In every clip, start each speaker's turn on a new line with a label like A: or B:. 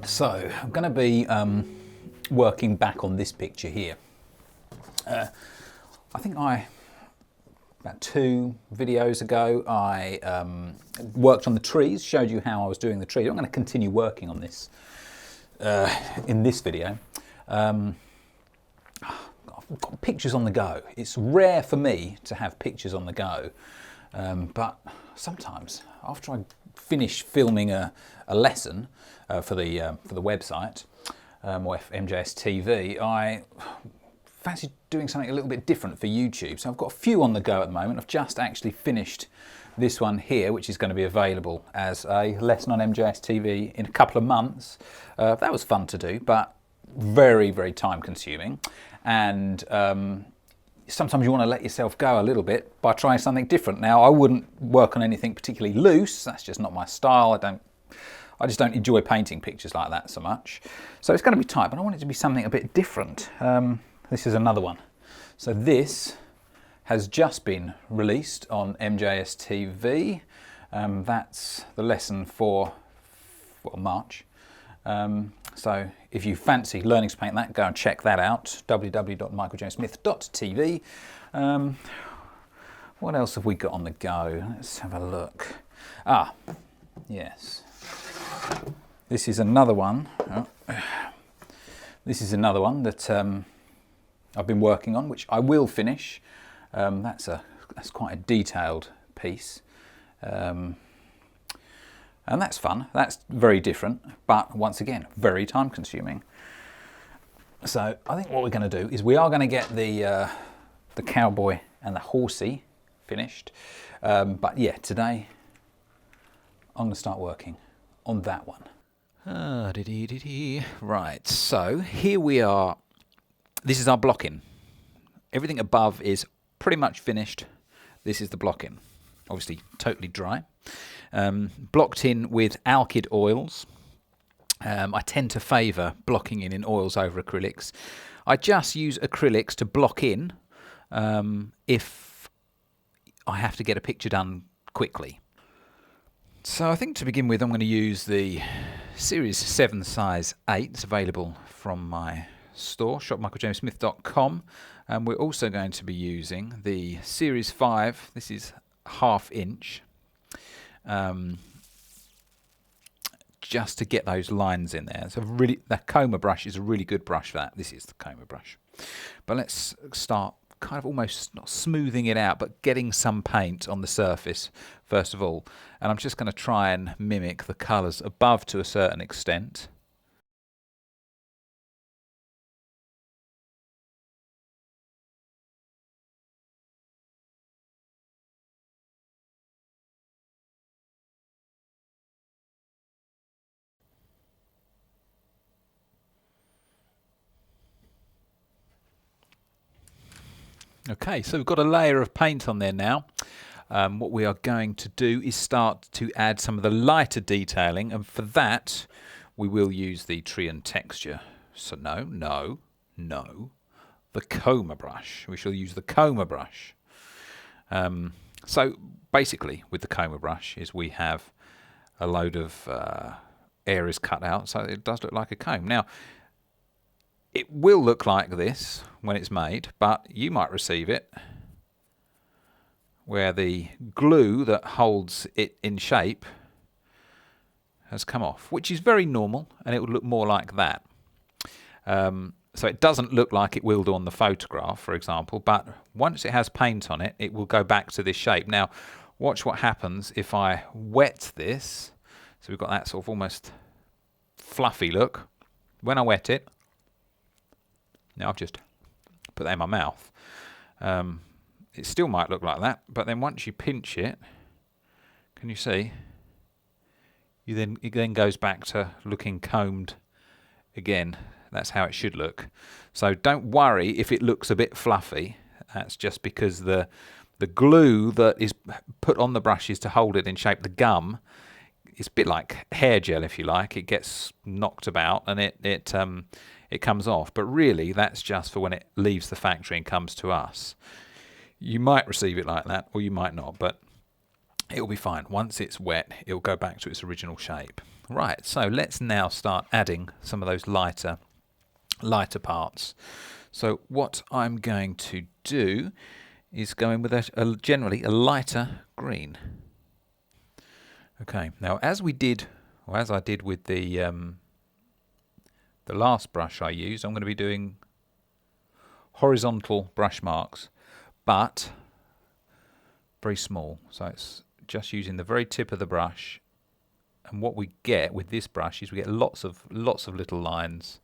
A: So I'm going to be working back on this picture here. I think about 2 videos ago, I worked on the trees, showed you how I was doing the trees. I'm going to continue working on this in this video. I've got pictures on the go. It's rare for me to have pictures on the go, but sometimes after I finish filming a lesson for the website or MJS TV, I fancy doing something a little bit different for YouTube. So I've got a few on the go at the moment. I've just actually finished this one here, which is going to be available as a lesson on MJS TV in a couple of months. That was fun to do, but very, very time consuming. And sometimes you want to let yourself go a little bit by trying something different. Now, I wouldn't work on anything particularly loose. That's just not my style. I just don't enjoy painting pictures like that so much. So it's going to be tight, but I want it to be something a bit different. This is another one. So this has just been released on MJS TV. That's the lesson for March. So if you fancy learning to paint that, go and check that out, www.michaeljames.smith.tv. What else have we got on the go? Let's have a look. Yes. This is another one. This is another one that I've been working on, which I will finish. That's quite a detailed piece. And that's fun. That's very different, but once again, very time consuming. So I think what we're going to do is we are going to get the cowboy and the horsey finished. But yeah, today I'm going to start working on that one. Right, so here we are. This is our blocking. Everything above is pretty much finished. This is the blocking. Obviously totally dry. Blocked in with alkyd oils. I tend to favour blocking in oils over acrylics. I just use acrylics to block in if I have to get a picture done quickly. So I think to begin with I'm going to use the Series 7 size 8. It's available from my store, shopmichaeljamessmith.com. And we're also going to be using the Series 5. This is 1/2 inch. Just to get those lines in there. So the Coma brush is a really good brush for that. This is the Coma brush. But let's start kind of almost not smoothing it out, but getting some paint on the surface first of all. And I'm just going to try and mimic the colours above to a certain extent. Okay, so we've got a layer of paint on there now. What we are going to do is start to add some of the lighter detailing, and for that we will use the tree and texture. So no, the Coma brush. We shall use the Coma brush. So basically with the Coma brush is we have a load of areas cut out, so it does look like a comb. Now, it will look like this when it's made, but you might receive it where the glue that holds it in shape has come off, which is very normal, and it would look more like that. So it doesn't look like it will do on the photograph, for example, but once it has paint on it, it will go back to this shape. Now, watch what happens if I wet this. So we've got that sort of almost fluffy look. When I wet it, now I've just put that in my mouth. It still might look like that, but then once you pinch it, can you see? It then goes back to looking combed again. That's how it should look. So don't worry if it looks a bit fluffy. That's just because the glue that is put on the brushes to hold it in shape, the gum, is a bit like hair gel, if you like. It gets knocked about and it comes off, but really that's just for when it leaves the factory and comes to us. You might receive it like that, or you might not, but it'll be fine. Once it's wet, it'll go back to its original shape. Right, so let's now start adding some of those lighter parts. So what I'm going to do is go in with generally a lighter green. Okay, now as I did with the last brush I used, I'm going to be doing horizontal brush marks, but very small. So it's just using the very tip of the brush. And what we get with this brush is we get lots of little lines.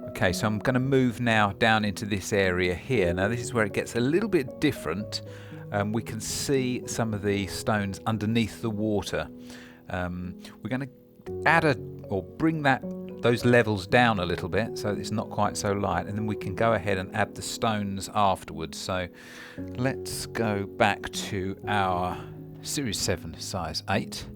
A: Okay, so I'm going to move now down into this area here. Now this is where it gets a little bit different. We can see some of the stones underneath the water. We're going to add or bring those levels down a little bit so it's not quite so light, and then we can go ahead and add the stones afterwards. So let's go back to our Series 7 size 8.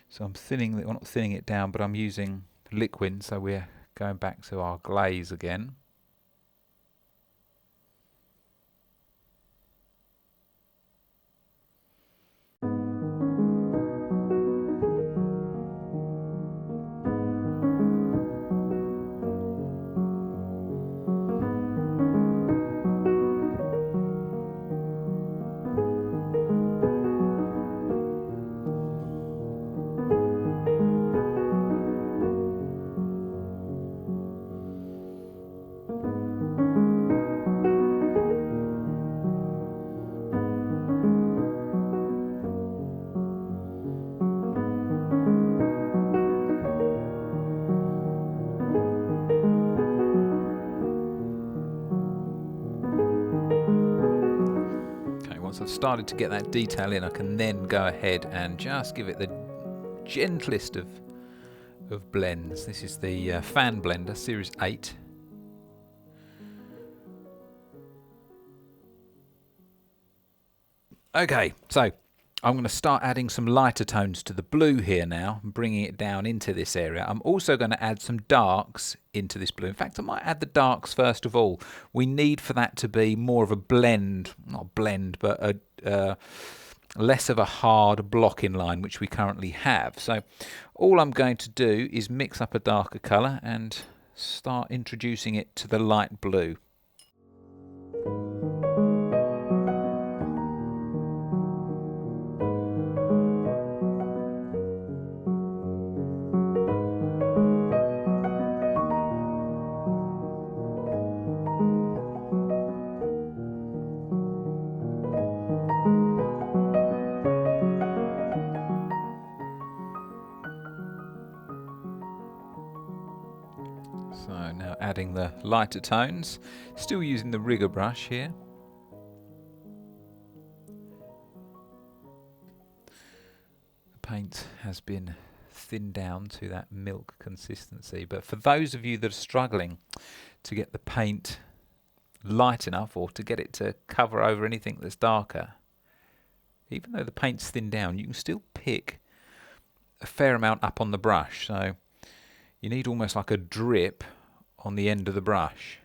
A: So I'm not thinning it down, but I'm using liquid, so we're going back to our glaze again. Once I've started to get that detail in, I can then go ahead and just give it the gentlest of blends. This is the fan blender, Series 8. Okay, so I'm going to start adding some lighter tones to the blue here now, and bringing it down into this area. I'm also going to add some darks into this blue. In fact, I might add the darks first of all. We need for that to be more of a blend, not blend, but a less of a hard blocking line, which we currently have. So all I'm going to do is mix up a darker colour and start introducing it to the light blue. So now adding the lighter tones, still using the rigger brush here. The paint has been thinned down to that milk consistency, but for those of you that are struggling to get the paint light enough or to get it to cover over anything that's darker, even though the paint's thinned down, you can still pick a fair amount up on the brush. So you need almost like a drip on the end of the brush.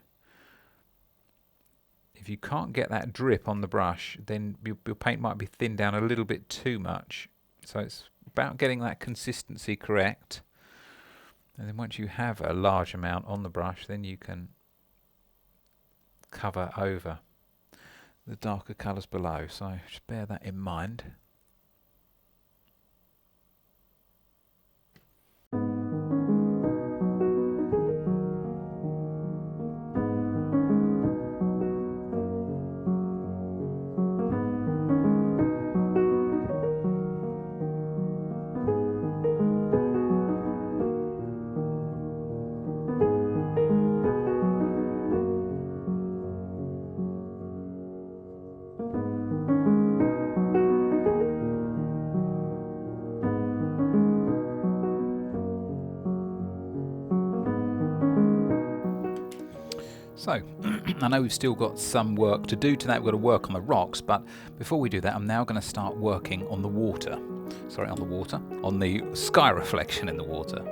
A: if you can't get that drip on the brush, then your paint might be thinned down a little bit too much. So it's about getting that consistency correct. And then once you have a large amount on the brush, then you can cover over the darker colours below. So just bear that in mind. So, I know we've still got some work to do to that. We've got to work on the rocks, but before we do that, I'm now going to start working on the water. Sorry, on the sky reflection in the water.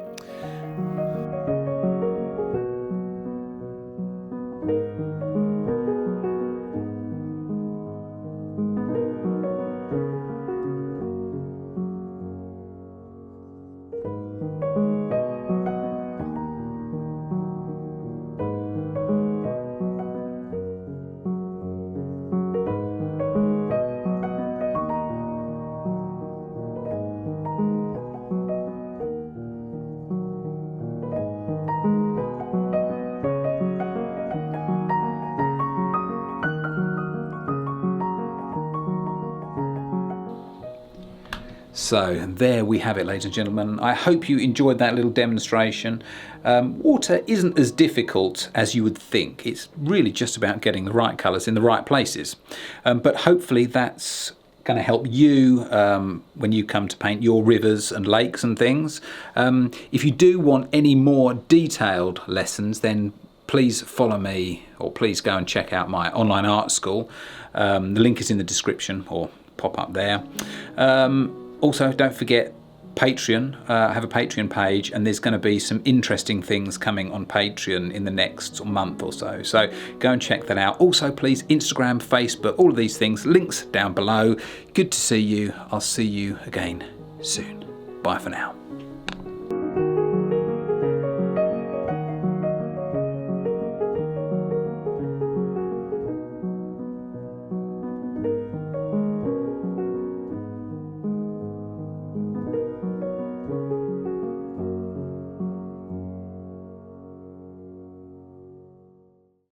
A: So there we have it, ladies and gentlemen. I hope you enjoyed that little demonstration. Water isn't as difficult as you would think. It's really just about getting the right colours in the right places. But hopefully that's going to help you when you come to paint your rivers and lakes and things. If you do want any more detailed lessons, then please follow me, or please go and check out my online art school. The link is in the description, or pop up there. Also, don't forget Patreon. I have a Patreon page, and there's going to be some interesting things coming on Patreon in the next month or so. So go and check that out. Also, please, Instagram, Facebook, all of these things, links down below. Good to see you. I'll see you again soon. Bye for now.